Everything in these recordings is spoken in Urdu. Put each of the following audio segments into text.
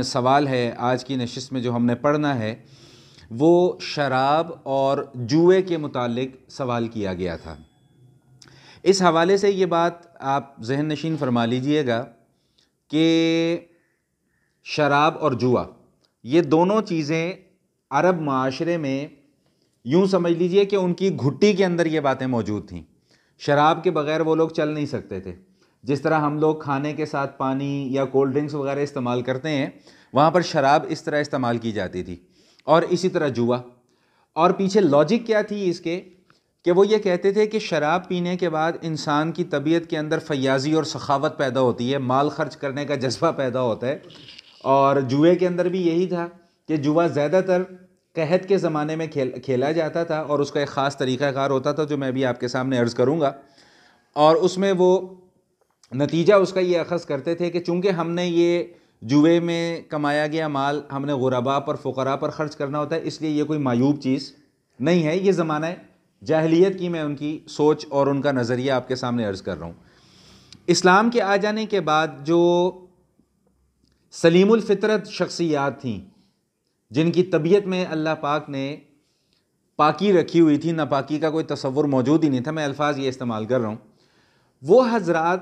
سوال ہے آج کی نشست میں جو ہم نے پڑھنا ہے وہ شراب اور جوئے کے متعلق سوال کیا گیا تھا۔ اس حوالے سے یہ بات آپ ذہن نشین فرما لیجئے گا کہ شراب اور جوا یہ دونوں چیزیں عرب معاشرے میں یوں سمجھ لیجئے کہ ان کی گھٹی کے اندر یہ باتیں موجود تھیں۔ شراب کے بغیر وہ لوگ چل نہیں سکتے تھے۔ جس طرح ہم لوگ کھانے کے ساتھ پانی یا کولڈ ڈرنکس وغیرہ استعمال کرتے ہیں، وہاں پر شراب اس طرح استعمال کی جاتی تھی، اور اسی طرح جوا۔ اور پیچھے لاجک کیا تھی اس کے کہ وہ یہ کہتے تھے کہ شراب پینے کے بعد انسان کی طبیعت کے اندر فیاضی اور سخاوت پیدا ہوتی ہے، مال خرچ کرنے کا جذبہ پیدا ہوتا ہے۔ اور جوئے کے اندر بھی یہی تھا کہ جوا زیادہ تر قحط کے زمانے میں کھیلا جاتا تھا، اور اس کا ایک خاص طریقہ کار ہوتا تھا جو میں بھی آپ کے سامنے عرض کروں گا۔ اور اس میں وہ نتیجہ اس کا یہ اخذ کرتے تھے کہ چونکہ ہم نے یہ جوئے میں کمایا گیا مال ہم نے غرباء پر فقراء پر خرچ کرنا ہوتا ہے، اس لیے یہ کوئی معیوب چیز نہیں ہے۔ یہ زمانہ جاہلیت کی میں ان کی سوچ اور ان کا نظریہ آپ کے سامنے عرض کر رہا ہوں۔ اسلام کے آ جانے کے بعد جو سلیم الفطرت شخصیات تھیں، جن کی طبیعت میں اللہ پاک نے پاکی رکھی ہوئی تھی، ناپاکی کا کوئی تصور موجود ہی نہیں تھا، میں الفاظ یہ استعمال کر رہا ہوں، وہ حضرات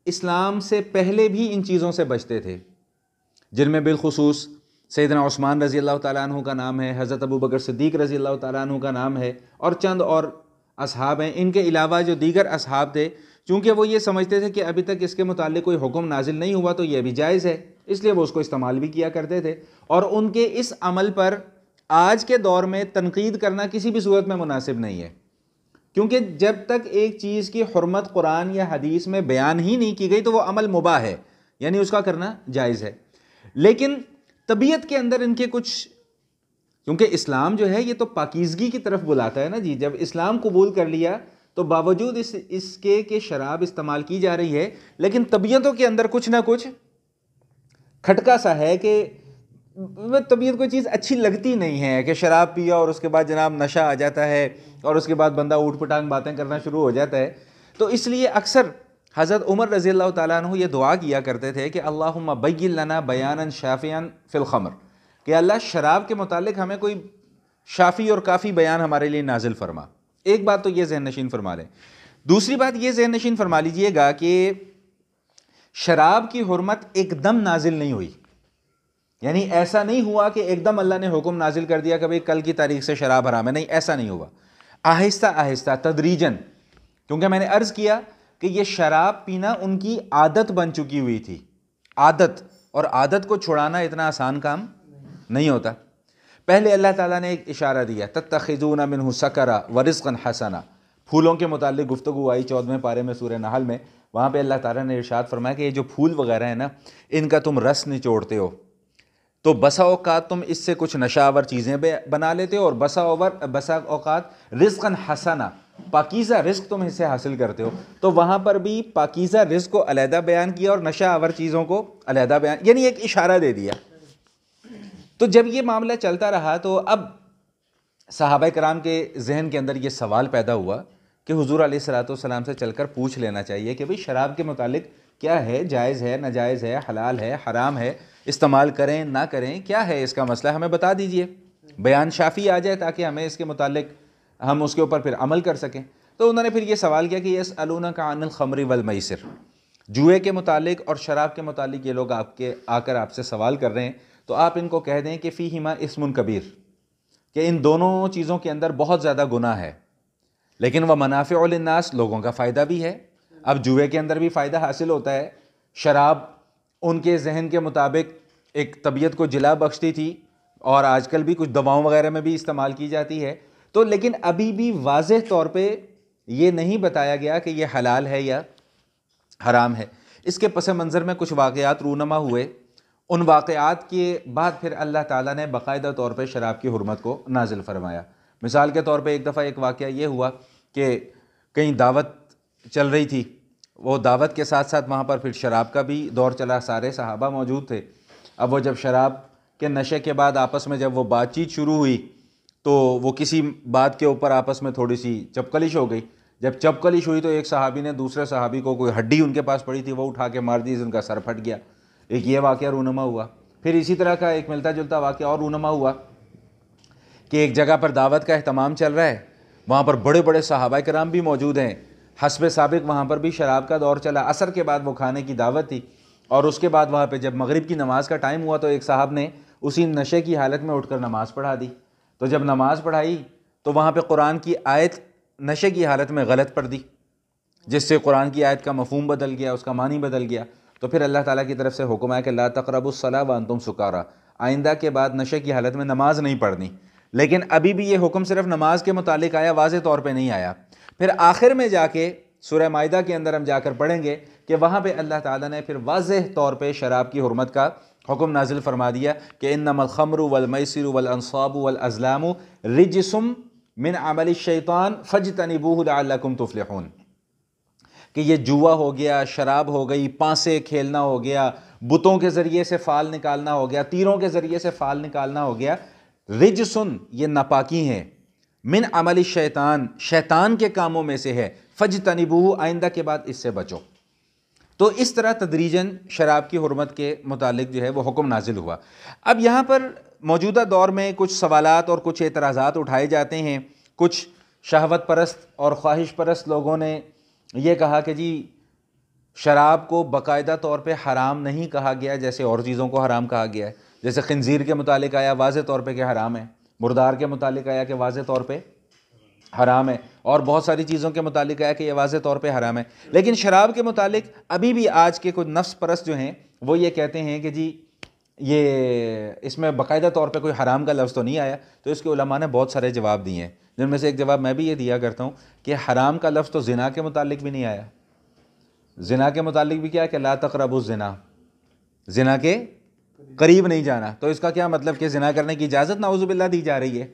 اسلام سے پہلے بھی ان چیزوں سے بچتے تھے، جن میں بالخصوص سیدنا عثمان رضی اللہ تعالیٰ عنہ کا نام ہے، حضرت ابو بکر صدیق رضی اللہ تعالیٰ عنہ کا نام ہے، اور چند اور اصحاب ہیں۔ ان کے علاوہ جو دیگر اصحاب تھے، چونکہ وہ یہ سمجھتے تھے کہ ابھی تک اس کے متعلق کوئی حکم نازل نہیں ہوا تو یہ بھی جائز ہے، اس لیے وہ اس کو استعمال بھی کیا کرتے تھے، اور ان کے اس عمل پر آج کے دور میں تنقید کرنا کسی بھی صورت میں مناسب نہیں ہے، کیونکہ جب تک ایک چیز کی حرمت قرآن یا حدیث میں بیان ہی نہیں کی گئی تو وہ عمل مباح ہے، یعنی اس کا کرنا جائز ہے۔ لیکن طبیعت کے اندر ان کے کچھ، کیونکہ اسلام جو ہے یہ تو پاکیزگی کی طرف بلاتا ہے نا جی، جب اسلام قبول کر لیا تو باوجود اس کے کہ شراب استعمال کی جا رہی ہے، لیکن طبیعتوں کے اندر کچھ نہ کچھ کھٹکا سا ہے کہ طبیعت کوئی چیز اچھی لگتی نہیں ہے کہ شراب پیا اور اس کے بعد جناب نشہ آ جاتا ہے اور اس کے بعد بندہ اوٹ پٹانگ باتیں کرنا شروع ہو جاتا ہے۔ تو اس لیے اکثر حضرت عمر رضی اللہ تعالیٰ عنہ یہ دعا کیا کرتے تھے کہ اللہم بین لنا بیانا شافیا فی الخمر، کہ اللہ شراب کے متعلق ہمیں کوئی شافی اور کافی بیان ہمارے لیے نازل فرما۔ ایک بات تو یہ ذہن نشین فرما لیں۔ دوسری بات یہ ذہن نشین فرما لیجئے گا کہ شراب کی حرمت ایک دم نازل نہیں ہوئی، یعنی ایسا نہیں ہوا کہ ایک دم اللہ نے حکم نازل کر دیا کہ بھئی کل کی تاریخ سے شراب حرام ہے، نہیں، ایسا نہیں ہوا۔ آہستہ آہستہ تدریجاً، کیونکہ میں نے عرض کیا کہ یہ شراب پینا ان کی عادت بن چکی ہوئی تھی، عادت، اور عادت کو چھڑانا اتنا آسان کام نہیں ہوتا۔ پہلے اللہ تعالیٰ نے ایک اشارہ دیا، تتخذون منہ سکرا ورزقا حسنا، پھولوں کے متعلق گفتگو آئی 14ویں پارے میں سورہ نحل میں، وہاں پہ اللہ تعالیٰ نے ارشاد فرمایا کہ یہ جو پھول وغیرہ ہیں نا، ان کا تم رس نچوڑتے ہو تو بسا اوقات تم اس سے کچھ نشاور چیزیں بنا لیتے ہو، اور بسا اوقات رزقا حسنا، پاکیزہ رزق تم اس سے حاصل کرتے ہو۔ تو وہاں پر بھی پاکیزہ رزق کو علیحدہ بیان کیا اور نشہ آور چیزوں کو علیحدہ بیان، یعنی ایک اشارہ دے دیا۔ تو جب یہ معاملہ چلتا رہا تو اب صحابہ کرام کے ذہن کے اندر یہ سوال پیدا ہوا کہ حضور علیہ الصلوۃ والسلام سے چل کر پوچھ لینا چاہیے کہ بھئی شراب کے متعلق کیا ہے، جائز ہے، ناجائز ہے، حلال ہے، حرام ہے، استعمال کریں نہ کریں، کیا ہے اس کا مسئلہ، ہمیں بتا دیجئے، بیان شافی آ جائے تاکہ ہمیں اس کے متعلق ہم اس کے اوپر پھر عمل کر سکیں۔ تو انہوں نے پھر یہ سوال کیا کہ یسألونک عن الخمر والمیسر، جوئے کے متعلق اور شراب کے متعلق یہ لوگ آ کر آپ سے سوال کر رہے ہیں، تو آپ ان کو کہہ دیں کہ فیہما اسم کبیر، کہ ان دونوں چیزوں کے اندر بہت زیادہ گناہ ہے، لیکن وہ منافع للناس، لوگوں کا فائدہ بھی ہے۔ اب جوئے کے اندر بھی فائدہ حاصل ہوتا ہے، شراب ان کے ذہن کے مطابق ایک طبیعت کو جلا بخشتی تھی، اور آج کل بھی کچھ دواؤں وغیرہ میں بھی استعمال کی جاتی ہے، تو لیکن ابھی بھی واضح طور پہ یہ نہیں بتایا گیا کہ یہ حلال ہے یا حرام ہے۔ اس کے پس منظر میں کچھ واقعات رونما ہوئے، ان واقعات کے بعد پھر اللہ تعالیٰ نے باقاعدہ طور پہ شراب کی حرمت کو نازل فرمایا۔ مثال کے طور پہ ایک دفعہ ایک واقعہ یہ ہوا کہ کہیں دعوت چل رہی تھی، وہ دعوت کے ساتھ ساتھ وہاں پر پھر شراب کا بھی دور چلا، سارے صحابہ موجود تھے۔ اب وہ جب شراب کے نشے کے بعد آپس میں جب وہ بات چیت شروع ہوئی تو وہ کسی بات کے اوپر آپس میں تھوڑی سی چپکلش ہو گئی۔ جب چپکلش ہوئی تو ایک صحابی نے دوسرے صحابی کو، کوئی ہڈی ان کے پاس پڑی تھی وہ اٹھا کے مار دی، ان کا سر پھٹ گیا۔ ایک یہ واقعہ رونما ہوا۔ پھر اسی طرح کا ایک ملتا جلتا واقعہ اور رونما ہوا کہ ایک جگہ پر دعوت کا اہتمام چل رہا ہے، وہاں پر بڑے بڑے صحابہ کرام بھی موجود ہیں، حسب سابق وہاں پر بھی شراب کا دور چلا، عصر کے بعد وہ کھانے کی دعوت تھی، اور اس کے بعد وہاں پہ جب مغرب کی نماز کا ٹائم ہوا تو ایک صاحب نے اسی نشے کی حالت میں اٹھ کر نماز پڑھا دی۔ تو جب نماز پڑھائی تو وہاں پہ قرآن کی آیت نشے کی حالت میں غلط پڑھ دی، جس سے قرآن کی آیت کا مفہوم بدل گیا، اس کا معنی بدل گیا۔ تو پھر اللہ تعالیٰ کی طرف سے حکم ہے کہ لا تقربوا الصلاۃ وانتم سکارا، آئندہ کے بعد نشے کی حالت میں نماز نہیں پڑھنی۔ لیکن ابھی بھی یہ حکم صرف نماز کے متعلق آیا، واضح طور پہ نہیں آیا۔ پھر آخر میں جا کے سورہ مائدہ کے اندر ہم جا کر پڑھیں گے کہ وہاں پہ اللہ تعالیٰ نے پھر واضح طور پہ شراب کی حرمت کا حکم نازل فرما دیا کہ انما الخمر والمیسر والانصاب والازلام رجس من عمل الشیطان فاجتنبوہ لعلکم تفلحون، کہ یہ جوا ہو گیا، شراب ہو گئی، پانسے کھیلنا ہو گیا، بتوں کے ذریعے سے فال نکالنا ہو گیا، تیروں کے ذریعے سے فال نکالنا ہو گیا، رجسن یہ ناپاکی ہیں، من عمل الشیطان شیطان کے کاموں میں سے ہے، فاجتنبوہ آئندہ کے بعد اس سے بچو۔ تو اس طرح تدریجاً شراب کی حرمت کے متعلق جو ہے وہ حکم نازل ہوا۔ اب یہاں پر موجودہ دور میں کچھ سوالات اور کچھ اعتراضات اٹھائے جاتے ہیں۔ کچھ شہوت پرست اور خواہش پرست لوگوں نے یہ کہا کہ جی شراب کو باقاعدہ طور پہ حرام نہیں کہا گیا جیسے اور چیزوں کو حرام کہا گیا ہے، جیسے خنزیر کے متعلق آیا واضح طور پہ کہ حرام ہے، مردار کے متعلق آیا کہ واضح طور پہ حرام ہے، اور بہت ساری چیزوں کے متعلق آیا کہ یہ واضح طور پہ حرام ہے۔ لیکن شراب کے متعلق ابھی بھی آج کے کچھ نفس پرست جو ہیں وہ یہ کہتے ہیں کہ جی یہ اس میں باقاعدہ طور پہ کوئی حرام کا لفظ تو نہیں آیا۔ تو اس کے علماء نے بہت سارے جواب دیے ہیں، جن میں سے ایک جواب میں بھی یہ دیا کرتا ہوں کہ حرام کا لفظ تو زنا کے متعلق بھی نہیں آیا۔ زنا کے متعلق بھی کیا ہے کہ لا تقربوا الزنا، زنا کے قریب نہیں جانا۔ تو اس کا کیا مطلب کہ زنا کرنے کی اجازت نعوذ باللہ دی جا رہی ہے؟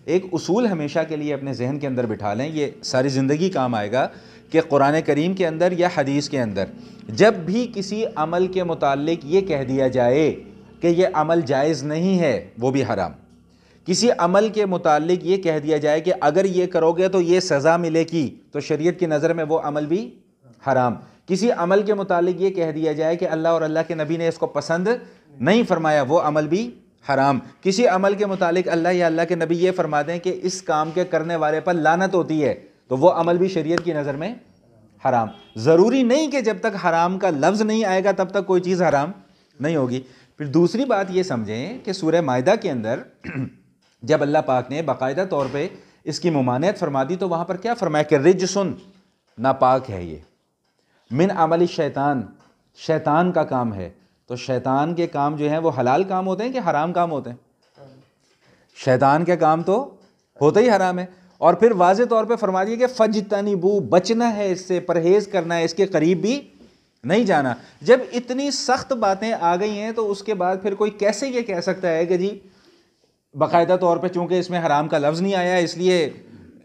ایک اصول ہمیشہ کے لیے اپنے ذہن کے اندر بٹھا لیں، یہ ساری زندگی کام آئے گا، کہ قرآن کریم کے اندر یا حدیث کے اندر جب بھی کسی عمل کے متعلق یہ کہہ دیا جائے کہ یہ عمل جائز نہیں ہے وہ بھی حرام، کسی عمل کے متعلق یہ کہہ دیا جائے کہ اگر یہ کرو گے تو یہ سزا ملے گی، تو شریعت کی نظر میں وہ عمل بھی حرام۔ کسی عمل کے متعلق یہ کہہ دیا جائے کہ اللہ اور اللہ کے نبی نے اس کو پسند نہیں فرمایا، وہ عمل بھی حرام۔ کسی عمل کے متعلق اللہ یا اللہ کے نبی یہ فرما دیں کہ اس کام کے کرنے والے پر لعنت ہوتی ہے، تو وہ عمل بھی شریعت کی نظر میں حرام۔ ضروری نہیں کہ جب تک حرام کا لفظ نہیں آئے گا تب تک کوئی چیز حرام نہیں ہوگی۔ پھر دوسری بات یہ سمجھیں کہ سورہ مائدہ کے اندر جب اللہ پاک نے باقاعدہ طور پہ اس کی ممانعت فرما دی تو وہاں پر کیا فرمایا کہ رجسن ناپاک ہے، یہ من عمل الشیطان شیطان کا کام ہے۔ تو شیطان کے کام جو ہیں وہ حلال کام ہوتے ہیں کہ حرام کام ہوتے ہیں؟ شیطان کے کام تو ہوتے ہی حرام ہے۔ اور پھر واضح طور پہ فرما دیا کہ فجتنبو بچنا ہے، اس سے پرہیز کرنا ہے، اس کے قریب بھی نہیں جانا۔ جب اتنی سخت باتیں آ گئی ہیں تو اس کے بعد پھر کوئی کیسے یہ کہہ سکتا ہے کہ جی باقاعدہ طور پہ چونکہ اس میں حرام کا لفظ نہیں آیا اس لیے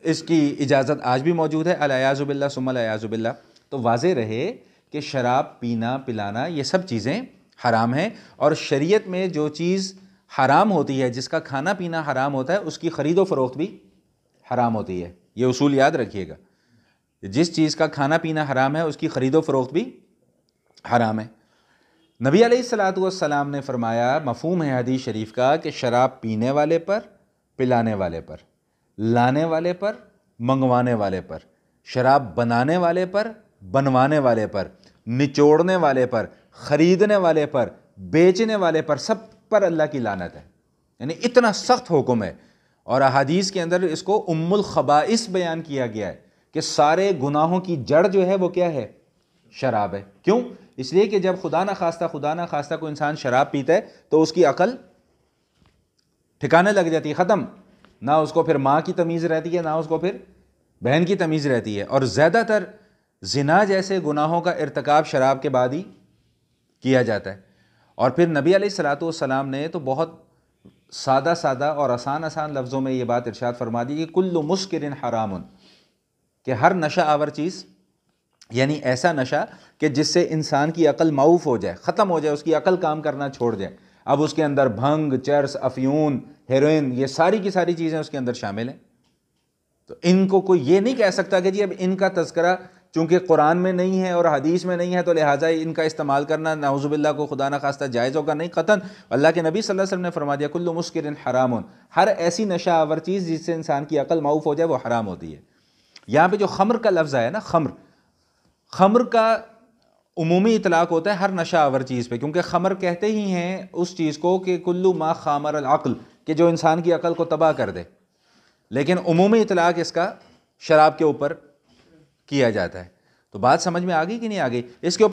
اس کی اجازت آج بھی موجود ہے، الیاذ باللہ ثم الیاذ باللہ۔ تو واضح رہے کہ شراب پینا پلانا یہ سب چیزیں حرام ہیں، اور شریعت میں جو چیز حرام ہوتی ہے، جس کا کھانا پینا حرام ہوتا ہے، اس کی خرید و فروخت بھی حرام ہوتی ہے۔ یہ اصول یاد رکھیے گا، جس چیز کا کھانا پینا حرام ہے اس کی خرید و فروخت بھی حرام ہے۔ نبی علیہ الصلاۃ والسلام نے فرمایا، مفہوم ہے حدیث شریف کا، کہ شراب پینے والے پر، پلانے والے پر، لانے والے پر، منگوانے والے پر، شراب بنانے والے پر، بنوانے والے پر، نچوڑنے والے پر، خریدنے والے پر، بیچنے والے پر، سب پر اللہ کی لعنت ہے۔ یعنی اتنا سخت حکم ہے، اور احادیث کے اندر اس کو ام الخبائث بیان کیا گیا ہے کہ سارے گناہوں کی جڑ جو ہے وہ کیا ہے؟ شراب ہے۔ کیوں؟ اس لیے کہ جب خدا نہ خواستہ کوئی انسان شراب پیتا ہے تو اس کی عقل ٹھکانے لگ جاتی ہے، ختم، نہ اس کو پھر ماں کی تمیز رہتی ہے، نہ اس کو پھر بہن کی تمیز رہتی ہے۔ اور زیادہ تر زنا جیسے گناہوں کا ارتکاب شراب کے بعد ہی کیا جاتا ہے۔ اور پھر نبی علیہ الصلاۃ والسلام نے تو بہت سادہ اور آسان لفظوں میں یہ بات ارشاد فرما دی کہ کل مسکر حرام، کہ ہر نشہ آور چیز، یعنی ایسا نشہ کہ جس سے انسان کی عقل معوف ہو جائے، ختم ہو جائے، اس کی عقل کام کرنا چھوڑ جائے۔ اب اس کے اندر بھنگ، چرس، افیون، ہیروئن، یہ ساری کی ساری چیزیں اس کے اندر شامل ہیں۔ تو ان کو کوئی یہ نہیں کہہ سکتا کہ جی اب ان کا تذکرہ چونکہ قرآن میں نہیں ہے اور حدیث میں نہیں ہے تو لہٰذا ان کا استعمال کرنا نعوذ باللہ کو خدا نہ خواستہ جائز ہوگا نہیں، قطعاً۔ اللہ کے نبی صلی اللہ علیہ وسلم نے فرما دیا کل مسکر حرام، ہر ایسی نشہ آور چیز جس سے انسان کی عقل معوف ہو جائے وہ حرام ہوتی ہے۔ یہاں پہ جو خمر کا لفظ ہے نا، خمر کا عمومی اطلاق ہوتا ہے ہر نشہ آور چیز پہ، کیونکہ خمر کہتے ہی ہیں اس چیز کو کہ کلو ما خامر العقل، کہ جو انسان کی عقل کو تباہ کر دے، لیکن عمومی اطلاق اس کا شراب کے اوپر کیا جاتا ہے۔ تو بات سمجھ میں آ گئی کہ نہیں آ گئی؟ اس کے اوپر